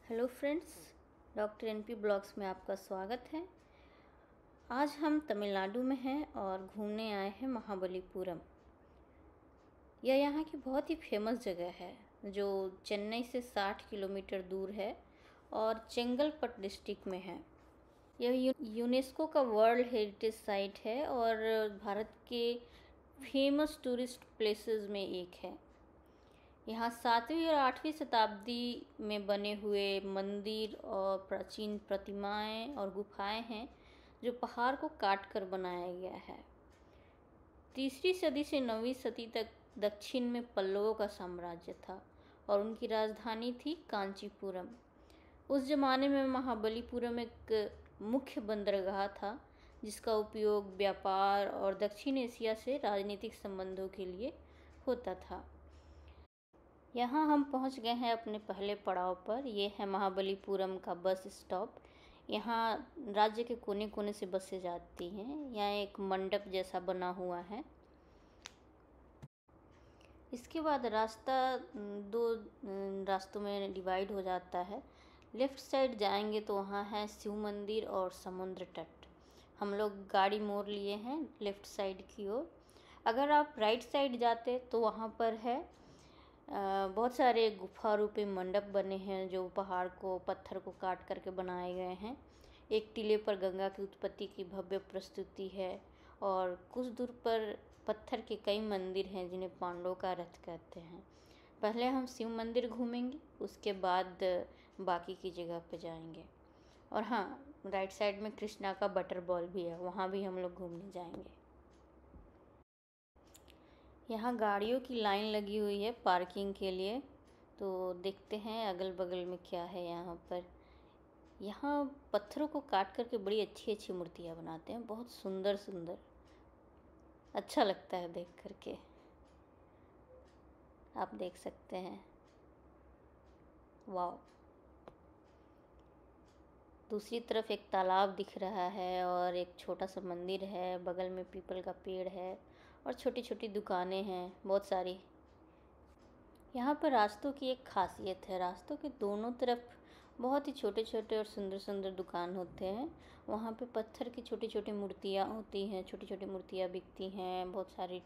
Hello friends, doctor NP blogs में आपका स्वागत है। आज हम तमिलनाडु में हैं और घूमने आए हैं महाबलीपुरम। यह यहाँ की बहुत ही फेमस जगह है जो चेन्नई से 60 किलोमीटर दूर है और चेंगलपट डिस्ट्रिक्ट में है। यह यूनेस्को का वर्ल्ड हेरिटेज साइट है और भारत के फेमस टूरिस्ट प्लेसेस में एक है। यहाँ 7वीं और 8वीं शताब्दी में बने हुए मंदिर और प्राचीन प्रतिमाएं और गुफाएं हैं जो पहाड़ को काटकर बनाया गया है। 3री सदी से 9वीं सदी तक दक्षिण में पल्लवों का साम्राज्य था और उनकी राजधानी थी कांचीपुरम। उस जमाने में महाबलीपुरम एक मुख्य बंदरगाह था जिसका उपयोग व्यापार और दक्षिण एशिया से राजनीतिक संबंधों के लिए होता था। यहाँ हम पहुँच गए हैं अपने पहले पड़ाव पर। ये है महाबलीपुरम का बस स्टॉप। यहाँ राज्य के कोने कोने से बसें जाती हैं। यहाँ एक मंडप जैसा बना हुआ है। इसके बाद रास्ता 2 रास्तों में डिवाइड हो जाता है। लेफ़्ट साइड जाएंगे तो वहाँ है शिव मंदिर और समुद्र तट। हम लोग गाड़ी मोड़ लिए हैं लेफ़्ट साइड की ओर। अगर आप राइट साइड जाते तो वहाँ पर है बहुत सारे गुफा रूपी मंडप बने हैं जो पहाड़ को पत्थर को काट करके बनाए गए हैं। एक टीले पर गंगा की उत्पत्ति की भव्य प्रस्तुति है और कुछ दूर पर पत्थर के कई मंदिर हैं जिन्हें पांडवों का रथ कहते हैं। पहले हम शिव मंदिर घूमेंगे, उसके बाद बाकी की जगह पे जाएंगे। और हाँ, राइट साइड में कृष्णा का बटर बॉल भी है, वहाँ भी हम लोग घूमने जाएंगे। यहाँ गाड़ियों की लाइन लगी हुई है पार्किंग के लिए, तो देखते हैं अगल बगल में क्या है यहाँ पर। यहाँ पत्थरों को काट करके बड़ी अच्छी अच्छी मूर्तियाँ बनाते हैं, बहुत सुंदर सुंदर, अच्छा लगता है देख करके। आप देख सकते हैं, वाह। दूसरी तरफ एक तालाब दिख रहा है और एक छोटा सा मंदिर है, बगल में पीपल का पेड़ है और छोटी छोटी दुकानें हैं बहुत सारी। यहाँ पर रास्तों की एक खासियत है, रास्तों के दोनों तरफ बहुत ही छोटे छोटे और सुंदर सुंदर दुकान होते हैं। वहाँ पे पत्थर की छोटी छोटी मूर्तियाँ होती हैं, छोटी छोटी मूर्तियाँ बिकती हैं। बहुत सारे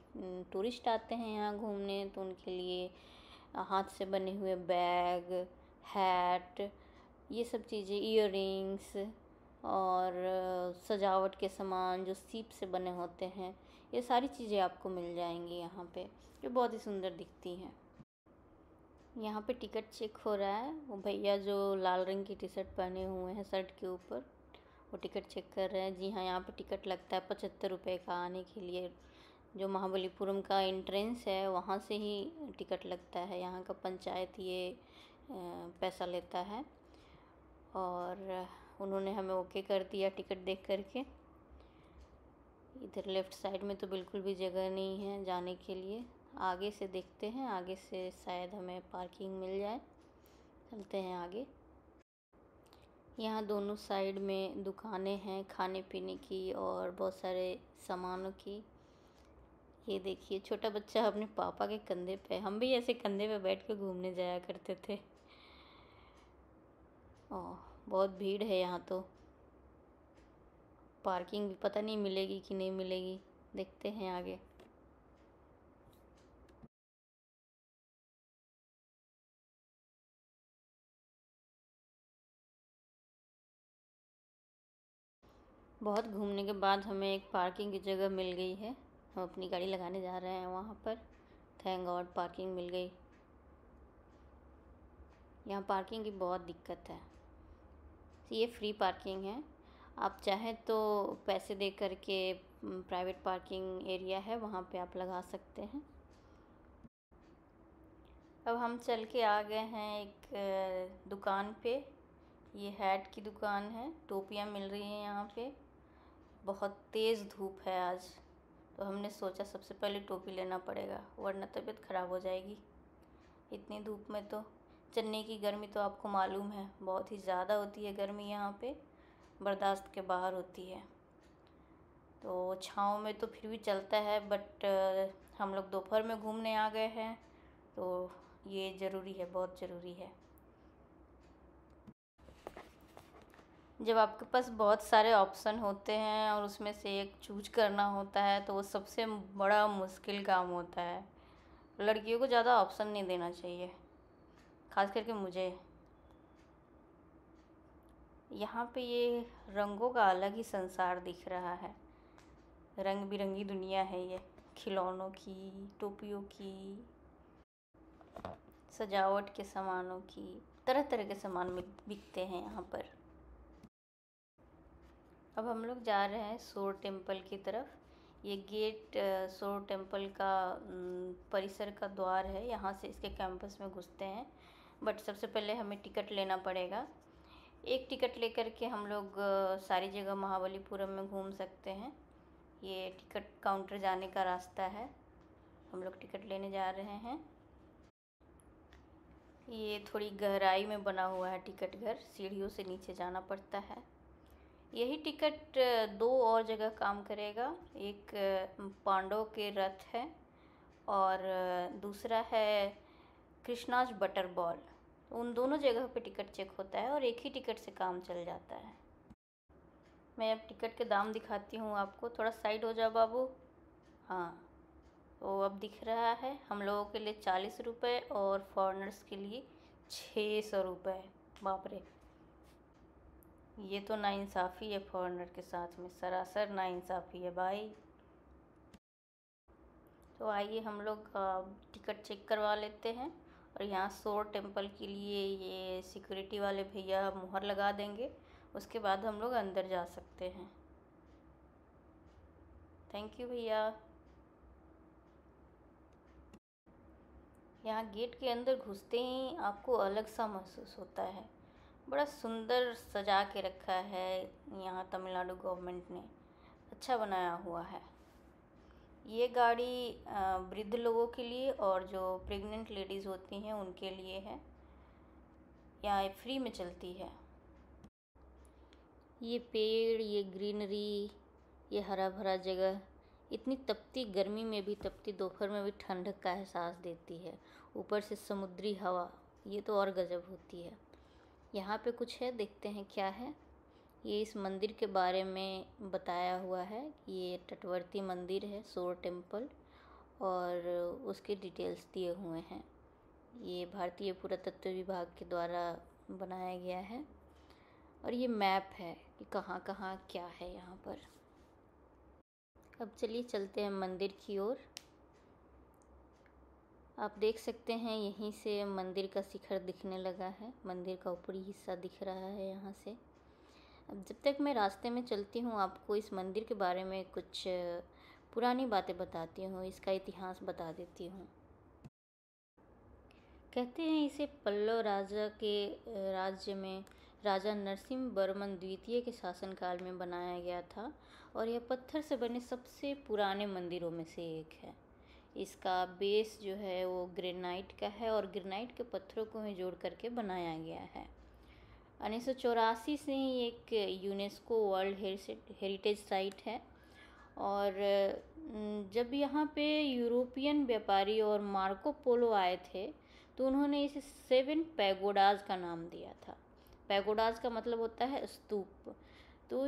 टूरिस्ट आते हैं यहाँ घूमने, तो उनके लिए हाथ से बने हुए बैग, हैट, ये सब चीज़ें, ईयररिंग्स और सजावट के सामान जो सीप से बने होते हैं, ये सारी चीज़ें आपको मिल जाएंगी यहाँ पे, जो बहुत ही सुंदर दिखती हैं। यहाँ पे टिकट चेक हो रहा है। वो भैया जो लाल रंग की टी शर्ट पहने हुए हैं शर्ट के ऊपर, वो टिकट चेक कर रहे हैं। जी हाँ, यहाँ पे टिकट लगता है 75 रुपये का आने के लिए। जो महाबलीपुरम का एंट्रेंस है वहाँ से ही टिकट लगता है। यहाँ का पंचायत ये पैसा लेता है और उन्होंने हमें ओके कर दिया टिकट देख करके। इधर लेफ़्ट साइड में तो बिल्कुल भी जगह नहीं है जाने के लिए। आगे से देखते हैं, आगे से शायद हमें पार्किंग मिल जाए। चलते हैं आगे। यहाँ दोनों साइड में दुकानें हैं खाने पीने की और बहुत सारे सामानों की। ये देखिए, छोटा बच्चा अपने पापा के कंधे पे, हम भी ऐसे कंधे पे बैठ के घूमने जाया करते थे। ओह, बहुत भीड़ है यहाँ तो। पार्किंग भी पता नहीं मिलेगी कि नहीं मिलेगी, देखते हैं आगे। बहुत घूमने के बाद हमें एक पार्किंग की जगह मिल गई है। हम अपनी गाड़ी लगाने जा रहे हैं वहाँ पर। थैंक गॉड पार्किंग मिल गई। यहाँ पार्किंग की बहुत दिक्कत है। ये फ्री पार्किंग है, आप चाहें तो पैसे दे करके प्राइवेट पार्किंग एरिया है वहाँ पे आप लगा सकते हैं। अब हम चल के आ गए हैं एक दुकान पे। ये हैट की दुकान है, टोपियाँ मिल रही हैं यहाँ पे। बहुत तेज़ धूप है आज, तो हमने सोचा सबसे पहले टोपी लेना पड़ेगा वरना तबीयत ख़राब हो जाएगी इतनी धूप में। तो चेन्नई की गर्मी तो आपको मालूम है, बहुत ही ज़्यादा होती है गर्मी यहाँ पे, बर्दाश्त के बाहर होती है। तो छाँव में तो फिर भी चलता है, बट हम लोग दोपहर में घूमने आ गए हैं तो ये ज़रूरी है, बहुत ज़रूरी है। जब आपके पास बहुत सारे ऑप्शन होते हैं और उसमें से एक चूज करना होता है तो वो सबसे बड़ा मुश्किल काम होता है। लड़कियों को ज़्यादा ऑप्शन नहीं देना चाहिए, खास करके मुझे। यहाँ पे ये रंगों का अलग ही संसार दिख रहा है। रंग बिरंगी दुनिया है ये, खिलौनों की, टोपियों की, सजावट के सामानों की। तरह तरह के सामान बिकते हैं यहाँ पर। अब हम लोग जा रहे हैं सोर टेम्पल की तरफ। ये गेट सोर टेम्पल का परिसर का द्वार है। यहाँ से इसके कैंपस में घुसते हैं, बट सबसे पहले हमें टिकट लेना पड़ेगा। एक टिकट लेकर के हम लोग सारी जगह महाबलीपुरम में घूम सकते हैं। ये टिकट काउंटर जाने का रास्ता है। हम लोग टिकट लेने जा रहे हैं। ये थोड़ी गहराई में बना हुआ है टिकट घर, सीढ़ियों से नीचे जाना पड़ता है। यही टिकट दो और जगह काम करेगा। एक पांडव के रथ है और दूसरा है कृष्णाज बटर बॉल। उन दोनों जगह पे टिकट चेक होता है और एक ही टिकट से काम चल जाता है। मैं अब टिकट के दाम दिखाती हूँ आपको। थोड़ा साइड हो जाओ बाबू। हाँ, तो अब दिख रहा है हम लोगों के लिए 40 रुपये और फॉरेनर्स के लिए 600 रुपये। बाप रे, ये तो नाइंसाफ़ी है। फॉरेनर के साथ में सरासर नाइंसाफ़ी है भाई। तो आइए हम लोग टिकट चेक करवा लेते हैं। और यहाँ सोर टेम्पल के लिए ये सिक्योरिटी वाले भैया मुहर लगा देंगे, उसके बाद हम लोग अंदर जा सकते हैं। थैंक यू भैया। यहाँ गेट के अंदर घुसते ही आपको अलग सा महसूस होता है। बड़ा सुंदर सजा के रखा है यहाँ तमिलनाडु गवर्नमेंट ने, अच्छा बनाया हुआ है। ये गाड़ी वृद्ध लोगों के लिए और जो प्रेग्नेंट लेडीज़ होती हैं उनके लिए है। यहाँ फ्री में चलती है। ये पेड़, ये ग्रीनरी, ये हरा भरा जगह इतनी तपती गर्मी में भी, तपती दोपहर में भी ठंडक का एहसास देती है। ऊपर से समुद्री हवा, ये तो और गजब होती है। यहाँ पे कुछ है, देखते हैं क्या है। ये इस मंदिर के बारे में बताया हुआ है कि ये तटवर्ती मंदिर है सोर टेम्पल, और उसके डिटेल्स दिए हुए हैं। ये भारतीय पुरातत्व विभाग के द्वारा बनाया गया है। और ये मैप है कि कहाँ कहाँ क्या है यहाँ पर। अब चलिए चलते हैं मंदिर की ओर। आप देख सकते हैं यहीं से मंदिर का शिखर दिखने लगा है। मंदिर का ऊपरी हिस्सा दिख रहा है यहाँ से। अब जब तक मैं रास्ते में चलती हूँ, आपको इस मंदिर के बारे में कुछ पुरानी बातें बताती हूँ, इसका इतिहास बता देती हूँ। कहते हैं इसे पल्लव राजा के राज्य में राजा नरसिंह वर्मन द्वितीय के शासनकाल में बनाया गया था, और यह पत्थर से बने सबसे पुराने मंदिरों में से एक है। इसका बेस जो है वो ग्रेनाइट का है और ग्रेनाइट के पत्थरों को ही जोड़ करके बनाया गया है। 1984 से ही एक यूनेस्को वर्ल्ड हेरिटेज साइट है। और जब यहाँ पे यूरोपियन व्यापारी और मार्को पोलो आए थे तो उन्होंने इसे 7 पैगोडाज का नाम दिया था। पैगोडाज का मतलब होता है स्तूप। तो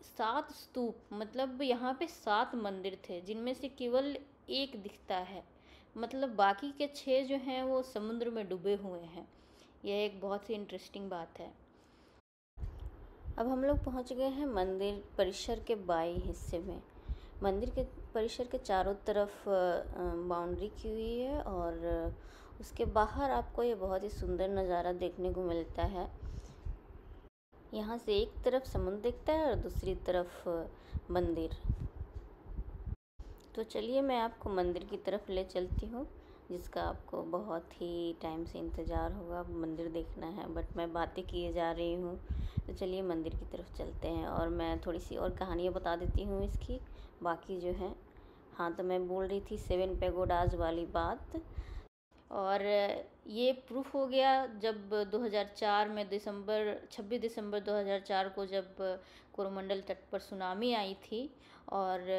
7 स्तूप मतलब यहाँ पे 7 मंदिर थे, जिनमें से केवल एक दिखता है। मतलब बाकी के 6 जो हैं वो समुद्र में डूबे हुए हैं। यह एक बहुत ही इंटरेस्टिंग बात है। अब हम लोग पहुँच गए हैं मंदिर परिसर के बाएं हिस्से में। मंदिर के परिसर के चारों तरफ बाउंड्री की हुई है और उसके बाहर आपको ये बहुत ही सुंदर नज़ारा देखने को मिलता है। यहाँ से एक तरफ समुद्र दिखता है और दूसरी तरफ मंदिर। तो चलिए मैं आपको मंदिर की तरफ ले चलती हूँ, जिसका आपको बहुत ही टाइम से इंतज़ार होगा। मंदिर देखना है, बट मैं बातें किए जा रही हूँ। तो चलिए मंदिर की तरफ चलते हैं और मैं थोड़ी सी और कहानियाँ बता देती हूँ इसकी, बाकी जो है। हाँ, तो मैं बोल रही थी 7 पैगोडाज वाली बात। और ये प्रूफ हो गया जब 2004 में 26 दिसंबर 2004 को जब कोरोमंडल तट पर सुनामी आई थी। और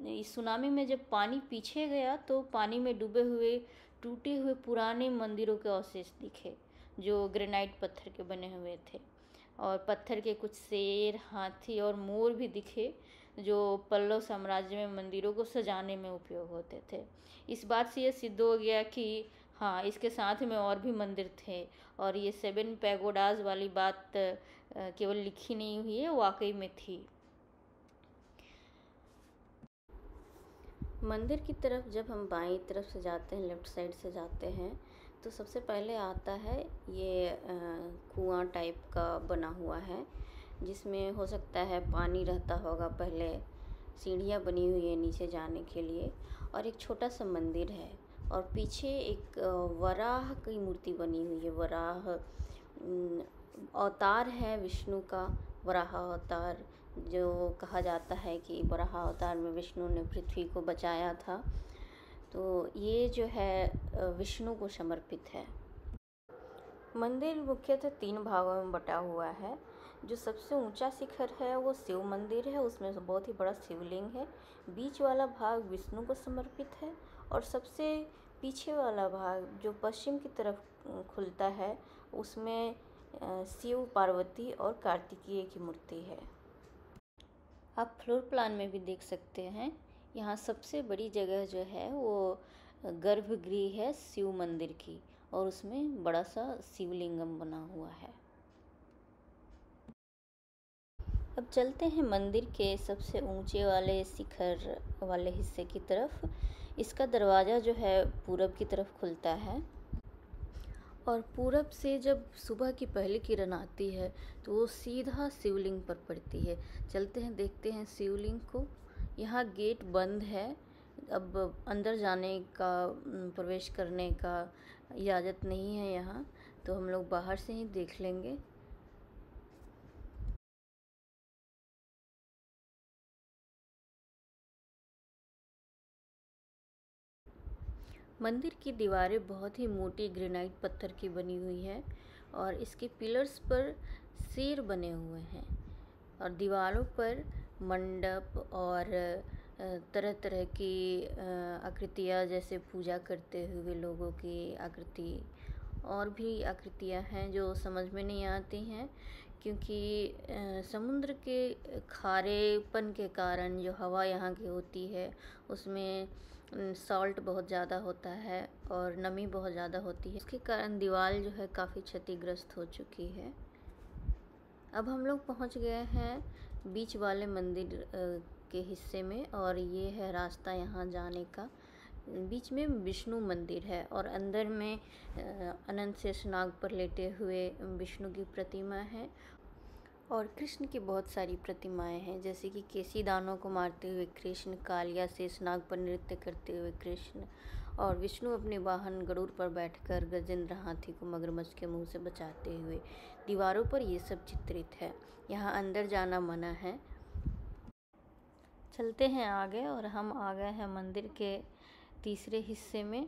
इस सुनामी में जब पानी पीछे गया तो पानी में डूबे हुए टूटे हुए पुराने मंदिरों के अवशेष दिखे, जो ग्रेनाइट पत्थर के बने हुए थे। और पत्थर के कुछ शेर, हाथी और मोर भी दिखे, जो पल्लव साम्राज्य में मंदिरों को सजाने में उपयोग होते थे। इस बात से ये सिद्ध हो गया कि हाँ, इसके साथ में और भी मंदिर थे, और ये 7 पैगोडाज वाली बात केवल लिखी नहीं हुई है, वाकई में थी। मंदिर की तरफ जब हम बाईं तरफ से जाते हैं, लेफ़्ट साइड से जाते हैं, तो सबसे पहले आता है ये कुआं टाइप का बना हुआ है, जिसमें हो सकता है पानी रहता होगा पहले। सीढ़ियाँ बनी हुई है नीचे जाने के लिए, और एक छोटा सा मंदिर है, और पीछे एक वराह की मूर्ति बनी हुई है। वराह अवतार है विष्णु का, वराह अवतार, जो कहा जाता है कि वराह अवतार में विष्णु ने पृथ्वी को बचाया था। तो ये जो है विष्णु को समर्पित है। मंदिर मुख्यतः 3 भागों में बटा हुआ है। जो सबसे ऊंचा शिखर है वो शिव मंदिर है, उसमें बहुत ही बड़ा शिवलिंग है। बीच वाला भाग विष्णु को समर्पित है, और सबसे पीछे वाला भाग जो पश्चिम की तरफ खुलता है, उसमें शिव, पार्वती और कार्तिकेय की मूर्ति है। आप फ्लोर प्लान में भी देख सकते हैं, यहाँ सबसे बड़ी जगह जो है वो गर्भगृह है शिव मंदिर की, और उसमें बड़ा सा शिवलिंगम बना हुआ है। अब चलते हैं मंदिर के सबसे ऊंचे वाले शिखर वाले हिस्से की तरफ। इसका दरवाज़ा जो है पूरब की तरफ खुलता है, और पूरब से जब सुबह की पहली किरण आती है तो वो सीधा शिवलिंग पर पड़ती है। चलते हैं, देखते हैं शिवलिंग को। यहाँ गेट बंद है, अब अंदर जाने का, प्रवेश करने का इजाज़त नहीं है यहाँ, तो हम लोग बाहर से ही देख लेंगे। मंदिर की दीवारें बहुत ही मोटी ग्रेनाइट पत्थर की बनी हुई है, और इसके पिलर्स पर शेर बने हुए हैं, और दीवारों पर मंडप और तरह तरह की आकृतियाँ, जैसे पूजा करते हुए लोगों की आकृति, और भी आकृतियाँ हैं जो समझ में नहीं आती हैं, क्योंकि समुद्र के खारेपन के कारण जो हवा यहाँ की होती है उसमें सॉल्ट बहुत ज़्यादा होता है और नमी बहुत ज़्यादा होती है। इसके कारण दीवार जो है काफ़ी क्षतिग्रस्त हो चुकी है। अब हम लोग पहुँच गए हैं बीच वाले मंदिर के हिस्से में, और ये है रास्ता यहाँ जाने का। बीच में विष्णु मंदिर है, और अंदर में अनंत शेषनाग पर लेटे हुए विष्णु की प्रतिमा है, और कृष्ण की बहुत सारी प्रतिमाएं हैं, जैसे कि केसी दानों को मारते हुए कृष्ण, कालिया शेषनाग पर नृत्य करते हुए कृष्ण, और विष्णु अपने वाहन गरुड़ पर बैठकर गजेंद्र हाथी को मगरमच्छ के मुंह से बचाते हुए। दीवारों पर ये सब चित्रित है। यहाँ अंदर जाना मना है। चलते हैं आगे, और हम आ गए हैं मंदिर के तीसरे हिस्से में।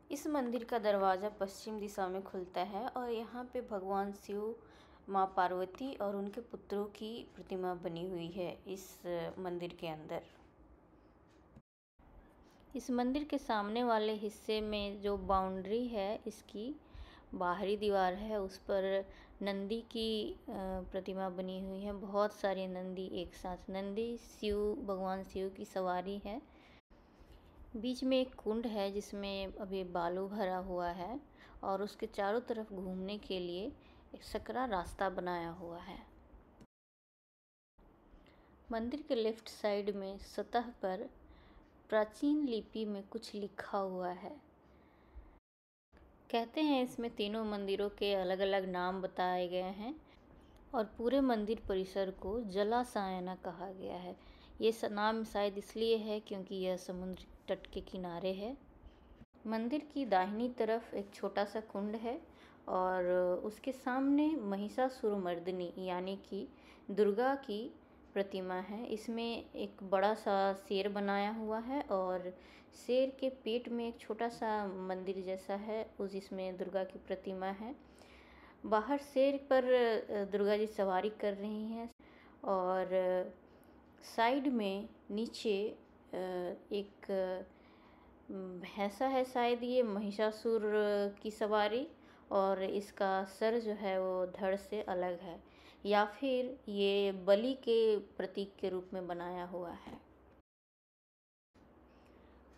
इस मंदिर का दरवाज़ा पश्चिम दिशा में खुलता है, और यहाँ पे भगवान शिव, माँ पार्वती और उनके पुत्रों की प्रतिमा बनी हुई है इस मंदिर के अंदर। इस मंदिर के सामने वाले हिस्से में जो बाउंड्री है, इसकी बाहरी दीवार है, उस पर नंदी की प्रतिमा बनी हुई है। बहुत सारे नंदी एक साथ, नंदी शिव, भगवान शिव की सवारी है। बीच में एक कुंड है जिसमें अभी बालू भरा हुआ है, और उसके चारों तरफ घूमने के लिए एक सकरा रास्ता बनाया हुआ है। मंदिर के लेफ्ट साइड में सतह पर प्राचीन लिपि में कुछ लिखा हुआ है। कहते हैं इसमें तीनों मंदिरों के अलग अलग नाम बताए गए हैं, और पूरे मंदिर परिसर को जलासायना कहा गया है। ये नाम शायद इसलिए है क्योंकि यह समुद्र तट के किनारे है। मंदिर की दाहिनी तरफ एक छोटा सा कुंड है, और उसके सामने महिषासुरमर्दिनी यानी कि दुर्गा की प्रतिमा है। इसमें एक बड़ा सा शेर बनाया हुआ है, और शेर के पेट में एक छोटा सा मंदिर जैसा है, उस जिसमें दुर्गा की प्रतिमा है। बाहर शेर पर दुर्गा जी सवारी कर रही हैं, और साइड में नीचे एक भैंसा है, शायद ये महिषासुर की सवारी, और इसका सर जो है वो धड़ से अलग है, या फिर ये बलि के प्रतीक के रूप में बनाया हुआ है।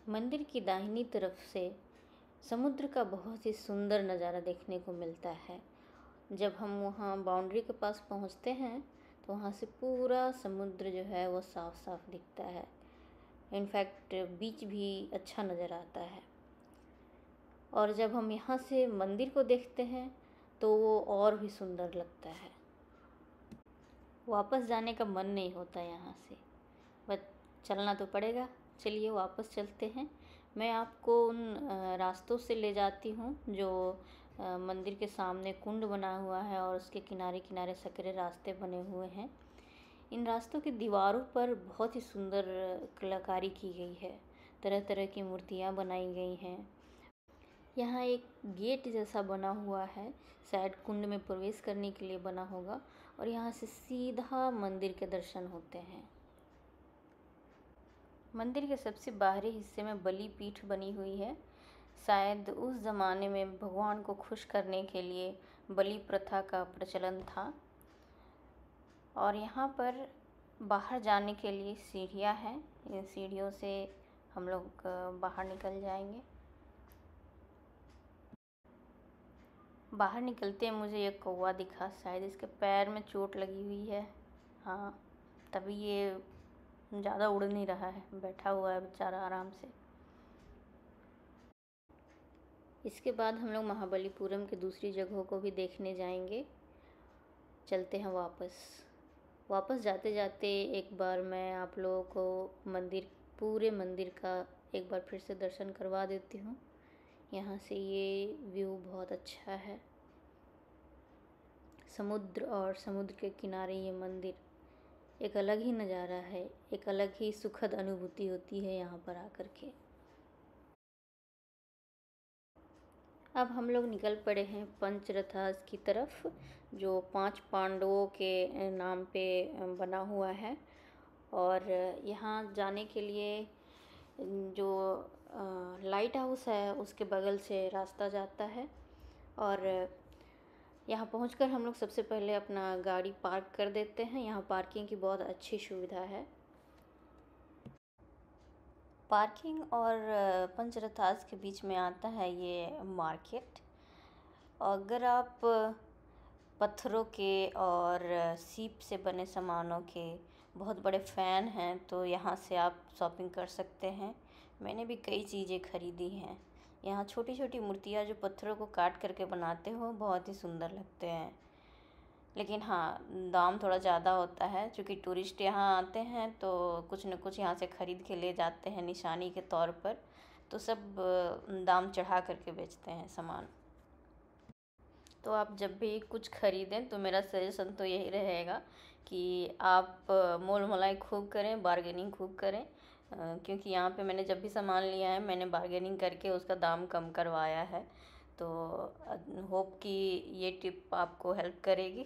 मंदिर की दाहिनी तरफ से समुद्र का बहुत ही सुंदर नज़ारा देखने को मिलता है। जब हम वहाँ बाउंड्री के पास पहुँचते हैं तो वहाँ से पूरा समुद्र जो है वो साफ साफ दिखता है। इनफैक्ट बीच भी अच्छा नज़र आता है। और जब हम यहाँ से मंदिर को देखते हैं तो वो और भी सुंदर लगता है। वापस जाने का मन नहीं होता यहाँ से, बट चलना तो पड़ेगा। चलिए वापस चलते हैं। मैं आपको उन रास्तों से ले जाती हूँ जो मंदिर के सामने कुंड बना हुआ है और उसके किनारे किनारे सकरे रास्ते बने हुए हैं। इन रास्तों की दीवारों पर बहुत ही सुंदर कलाकारी की गई है। तरह तरह की मूर्तियाँ बनाई गई हैं। यहाँ एक गेट जैसा बना हुआ है, शायद कुंड में प्रवेश करने के लिए बना होगा, और यहाँ से सीधा मंदिर के दर्शन होते हैं। मंदिर के सबसे बाहरी हिस्से में बलि पीठ बनी हुई है। शायद उस ज़माने में भगवान को खुश करने के लिए बलि प्रथा का प्रचलन था। और यहाँ पर बाहर जाने के लिए सीढ़ियाँ हैं। इन सीढ़ियों से हम लोग बाहर निकल जाएंगे। बाहर निकलते मुझे एक कौवा दिखा, शायद इसके पैर में चोट लगी हुई है। हाँ, तभी ये ज़्यादा उड़ नहीं रहा है, बैठा हुआ है बेचारा आराम से। इसके बाद हम लोग महाबलीपुरम की दूसरी जगहों को भी देखने जाएंगे। चलते हैं वापस जाते जाते एक बार मैं आप लोगों को पूरे मंदिर का एक बार फिर से दर्शन करवा देती हूँ। यहाँ से ये व्यू बहुत अच्छा है, समुद्र और समुद्र के किनारे ये मंदिर। एक अलग ही नज़ारा है, एक अलग ही सुखद अनुभूति होती है यहाँ पर आकर के। अब हम लोग निकल पड़े हैं पंचरथास की तरफ, जो 5 पांडवों के नाम पे बना हुआ है। और यहाँ जाने के लिए जो लाइट हाउस है उसके बगल से रास्ता जाता है। और यहाँ पहुंचकर हम लोग सबसे पहले अपना गाड़ी पार्क कर देते हैं। यहाँ पार्किंग की बहुत अच्छी सुविधा है। पार्किंग और पंचरथास के बीच में आता है ये मार्केट। अगर आप पत्थरों के और सीप से बने सामानों के बहुत बड़े फ़ैन हैं तो यहाँ से आप शॉपिंग कर सकते हैं। मैंने भी कई चीज़ें ख़रीदी हैं। यहाँ छोटी छोटी मूर्तियाँ जो पत्थरों को काट करके बनाते हो बहुत ही सुंदर लगते हैं। लेकिन हाँ, दाम थोड़ा ज़्यादा होता है, क्योंकि टूरिस्ट यहाँ आते हैं तो कुछ न कुछ यहाँ से ख़रीद के ले जाते हैं निशानी के तौर पर, तो सब दाम चढ़ा करके बेचते हैं सामान। तो आप जब भी कुछ ख़रीदें तो मेरा सजेशन तो यही रहेगा कि आप मोल मलाई खूब करें, बार्गेनिंग खूब करें, क्योंकि यहाँ पे मैंने जब भी सामान लिया है मैंने बार्गेनिंग करके उसका दाम कम करवाया है। तो होप कि ये टिप आपको हेल्प करेगी।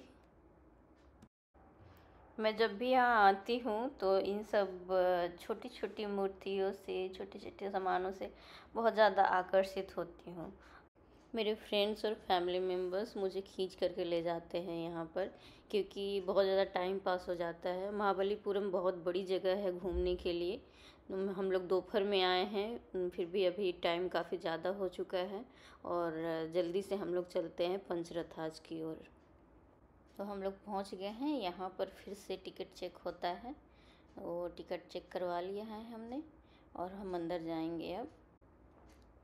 मैं जब भी यहाँ आती हूँ तो इन सब छोटी छोटी मूर्तियों से, छोटे छोटे सामानों से बहुत ज़्यादा आकर्षित होती हूँ। मेरे फ्रेंड्स और फैमिली मेम्बर्स मुझे खींच करके ले जाते हैं यहाँ पर, क्योंकि बहुत ज़्यादा टाइम पास हो जाता है। महाबलीपुरम बहुत बड़ी जगह है घूमने के लिए। हम लोग दोपहर में आए हैं, फिर भी अभी टाइम काफ़ी ज़्यादा हो चुका है और जल्दी से हम लोग चलते हैं पंचरथास की ओर। तो हम लोग पहुँच गए हैं। यहाँ पर फिर से टिकट चेक होता है, वो टिकट चेक करवा लिया है हमने और हम अंदर जाएंगे अब।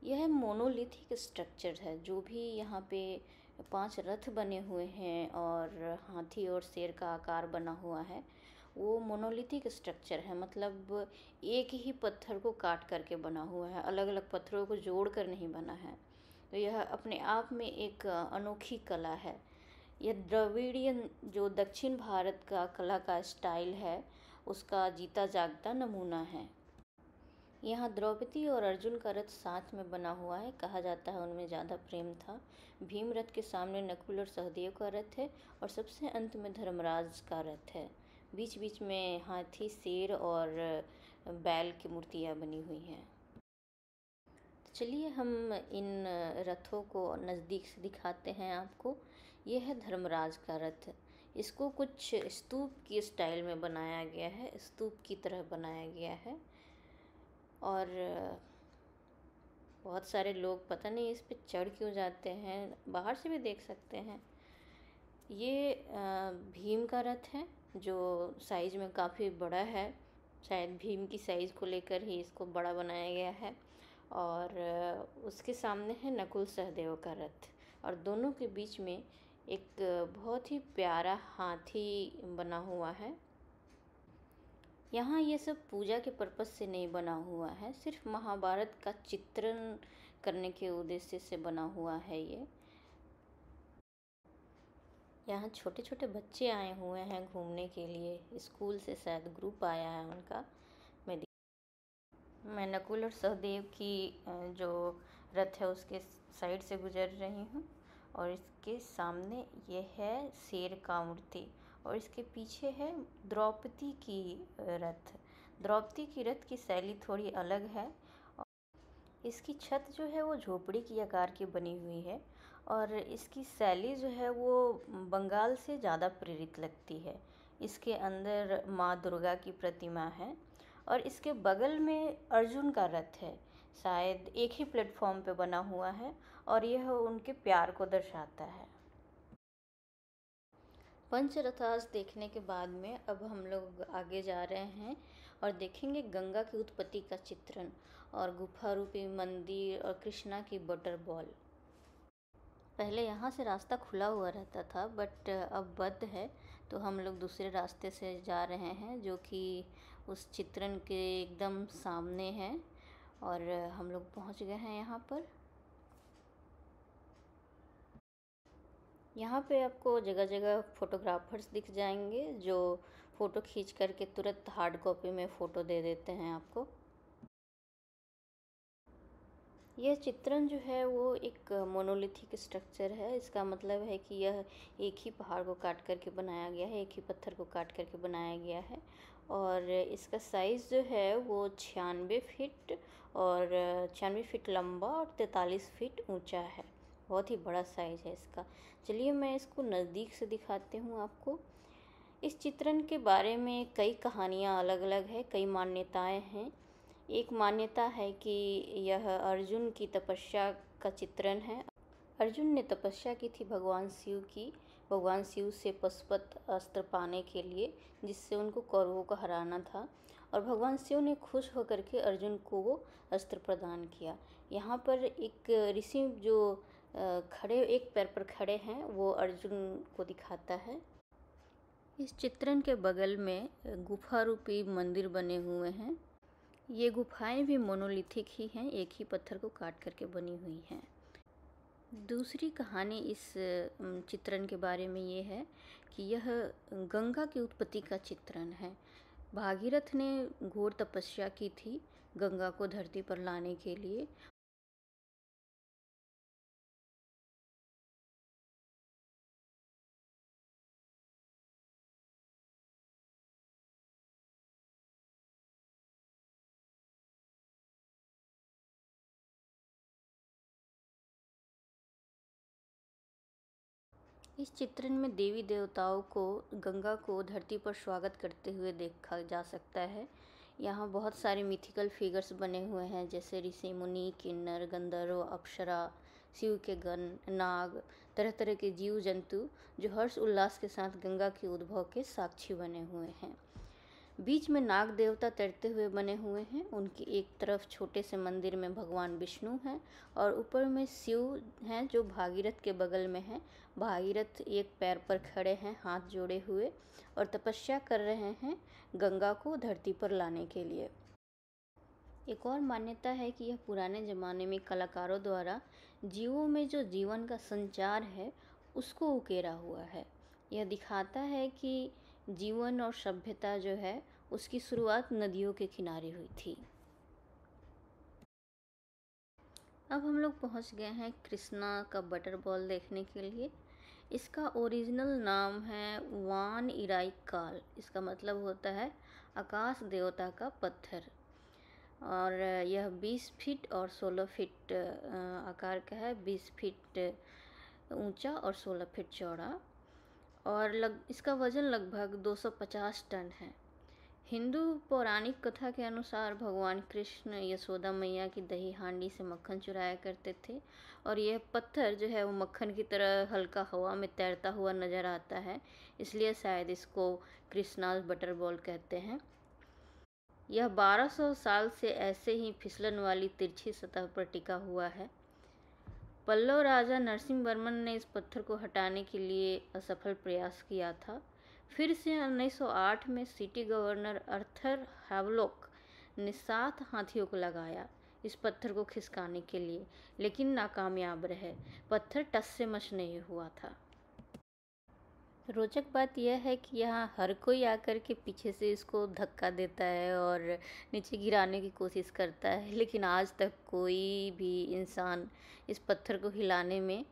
यह मोनोलिथिक स्ट्रक्चर है। जो भी यहाँ पे 5 रथ बने हुए हैं और हाथी और शेर का आकार बना हुआ है, वो मोनोलिथिक स्ट्रक्चर है। मतलब एक ही पत्थर को काट करके बना हुआ है, अलग अलग पत्थरों को जोड़ कर नहीं बना है। तो यह अपने आप में एक अनोखी कला है। यह द्रविड़ियन जो दक्षिण भारत का कला का स्टाइल है उसका जीता जागता नमूना है। यहाँ द्रौपदी और अर्जुन का रथ साथ में बना हुआ है। कहा जाता है उनमें ज़्यादा प्रेम था। भीम रथ के सामने नकुल और सहदेव का रथ है और सबसे अंत में धर्मराज का रथ है। बीच बीच में हाथी, शेर और बैल की मूर्तियाँ बनी हुई हैं। चलिए हम इन रथों को नज़दीक से दिखाते हैं आपको। ये है धर्मराज का रथ। इसको कुछ स्तूप की स्टाइल में बनाया गया है, स्तूप की तरह बनाया गया है। और बहुत सारे लोग पता नहीं इस पे चढ़ क्यों जाते हैं, बाहर से भी देख सकते हैं। ये भीम का रथ है जो साइज़ में काफ़ी बड़ा है। शायद भीम की साइज़ को लेकर ही इसको बड़ा बनाया गया है। और उसके सामने है नकुल सहदेव का रथ, और दोनों के बीच में एक बहुत ही प्यारा हाथी बना हुआ है। यहाँ ये सब पूजा के पर्पज़ से नहीं बना हुआ है, सिर्फ महाभारत का चित्रण करने के उद्देश्य से बना हुआ है ये। यहाँ छोटे छोटे बच्चे आए हुए हैं घूमने के लिए, स्कूल से शायद ग्रुप आया है उनका। मैं नकुल और सहदेव की जो रथ है उसके साइड से गुजर रही हूँ, और इसके सामने ये है शेर का मूर्ति, और इसके पीछे है द्रौपदी की रथ। द्रौपदी की रथ की शैली थोड़ी अलग है। इसकी छत जो है वो झोपड़ी की आकार की बनी हुई है, और इसकी शैली जो है वो बंगाल से ज़्यादा प्रेरित लगती है। इसके अंदर माँ दुर्गा की प्रतिमा है, और इसके बगल में अर्जुन का रथ है। शायद एक ही प्लेटफॉर्म पे बना हुआ है, और यह उनके प्यार को दर्शाता है। पंचरथास देखने के बाद में अब हम लोग आगे जा रहे हैं और देखेंगे गंगा की उत्पत्ति का चित्रण, और गुफा रूपी मंदिर, और कृष्णा की बटर बॉल। पहले यहाँ से रास्ता खुला हुआ रहता था, बट अब बंद है, तो हम लोग दूसरे रास्ते से जा रहे हैं जो कि उस चित्रण के एकदम सामने है। और हम लोग पहुँच गए हैं यहाँ पर। यहाँ पे आपको जगह जगह फोटोग्राफर्स दिख जाएंगे जो फ़ोटो खींच करके तुरंत हार्ड कॉपी में फ़ोटो दे देते हैं आपको। यह चित्रण जो है वो एक मोनोलिथिक स्ट्रक्चर है। इसका मतलब है कि यह एक ही पहाड़ को काट करके बनाया गया है, एक ही पत्थर को काट करके बनाया गया है। और इसका साइज़ जो है वो 96 फीट, और 96 फीट लंबा और 43 फीट ऊंचा है। बहुत ही बड़ा साइज़ है इसका। चलिए मैं इसको नज़दीक से दिखाती हूँ आपको। इस चित्रण के बारे में कई कहानियाँ अलग अलग है, कई मान्यताएं हैं। एक मान्यता है कि यह अर्जुन की तपस्या का चित्रण है। अर्जुन ने तपस्या की थी भगवान शिव की, भगवान शिव से पशुपत अस्त्र पाने के लिए, जिससे उनको कौरवों को हराना था। और भगवान शिव ने खुश होकर के अर्जुन को वो अस्त्र प्रदान किया। यहाँ पर एक ऋषि जो खड़े एक पैर पर खड़े हैं वो अर्जुन को दिखाता है। इस चित्रण के बगल में गुफा रूपी मंदिर बने हुए हैं। ये गुफाएं भी मोनोलिथिक ही हैं, एक ही पत्थर को काट करके बनी हुई हैं। दूसरी कहानी इस चित्रण के बारे में ये है कि यह गंगा की उत्पत्ति का चित्रण है। भागीरथ ने घोर तपस्या की थी गंगा को धरती पर लाने के लिए। इस चित्रण में देवी देवताओं को गंगा को धरती पर स्वागत करते हुए देखा जा सकता है। यहाँ बहुत सारे मिथिकल फिगर्स बने हुए हैं, जैसे ऋषि मुनि, किन्नर, गंधर्व, अप्सरा, शिव के गण, नाग, तरह तरह के जीव जंतु जो हर्ष उल्लास के साथ गंगा के उद्भव के साक्षी बने हुए हैं। बीच में नाग देवता तैरते हुए बने हुए हैं। उनकी एक तरफ छोटे से मंदिर में भगवान विष्णु हैं, और ऊपर में शिव हैं जो भागीरथ के बगल में हैं। भागीरथ एक पैर पर खड़े हैं हाथ जोड़े हुए, और तपस्या कर रहे हैं गंगा को धरती पर लाने के लिए। एक और मान्यता है कि यह पुराने ज़माने में कलाकारों द्वारा जीवों में जो जीवन का संचार है उसको उकेरा हुआ है। यह दिखाता है कि जीवन और सभ्यता जो है उसकी शुरुआत नदियों के किनारे हुई थी। अब हम लोग पहुंच गए हैं कृष्णा का बटर बॉल देखने के लिए। इसका ओरिजिनल नाम है वान इराई काल। इसका मतलब होता है आकाश देवता का पत्थर। और यह 20 फीट और 16 फीट आकार का है, 20 फीट ऊंचा और 16 फीट चौड़ा, और इसका वज़न लगभग 250 टन है। हिंदू पौराणिक कथा के अनुसार भगवान कृष्ण यशोदा मैया की दही हांडी से मक्खन चुराया करते थे, और यह पत्थर जो है वो मक्खन की तरह हल्का हवा में तैरता हुआ नज़र आता है, इसलिए शायद इसको कृष्णास बटर बॉल कहते हैं। यह 1200 साल से ऐसे ही फिसलन वाली तिरछी सतह पर टिका हुआ है। पल्लव राजा नरसिंह वर्मन ने इस पत्थर को हटाने के लिए असफल प्रयास किया था। फिर से 1908 में सिटी गवर्नर अर्थर हैवलॉक ने 7 हाथियों को लगाया इस पत्थर को खिसकाने के लिए, लेकिन नाकामयाब रहे। पत्थर टस से मस नहीं हुआ था। रोचक बात यह है कि यहाँ हर कोई आकर के पीछे से इसको धक्का देता है और नीचे गिराने की कोशिश करता है, लेकिन आज तक कोई भी इंसान इस पत्थर को हिलाने में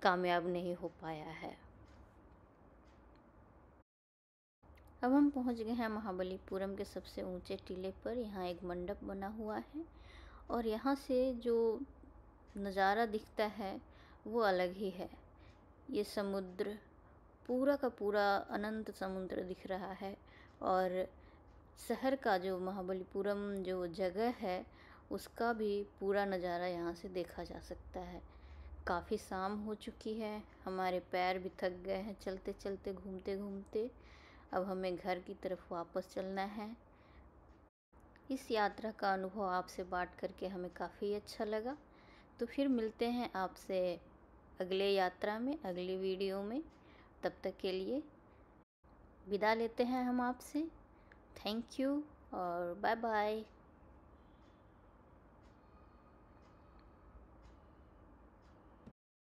कामयाब नहीं हो पाया है। अब हम पहुँच गए हैं महाबलीपुरम के सबसे ऊंचे टीले पर। यहाँ एक मंडप बना हुआ है और यहाँ से जो नज़ारा दिखता है वो अलग ही है। ये समुद्र, पूरा का पूरा अनंत समुद्र दिख रहा है, और शहर का जो महाबलीपुरम जो जगह है उसका भी पूरा नज़ारा यहाँ से देखा जा सकता है। काफ़ी शाम हो चुकी है, हमारे पैर भी थक गए हैं चलते चलते, घूमते घूमते। अब हमें घर की तरफ वापस चलना है। इस यात्रा का अनुभव आपसे बांट करके हमें काफ़ी अच्छा लगा। तो फिर मिलते हैं आपसे अगले यात्रा में, अगली वीडियो में। तब तक के लिए विदा लेते हैं हम आपसे। थैंक यू और बाय बाय।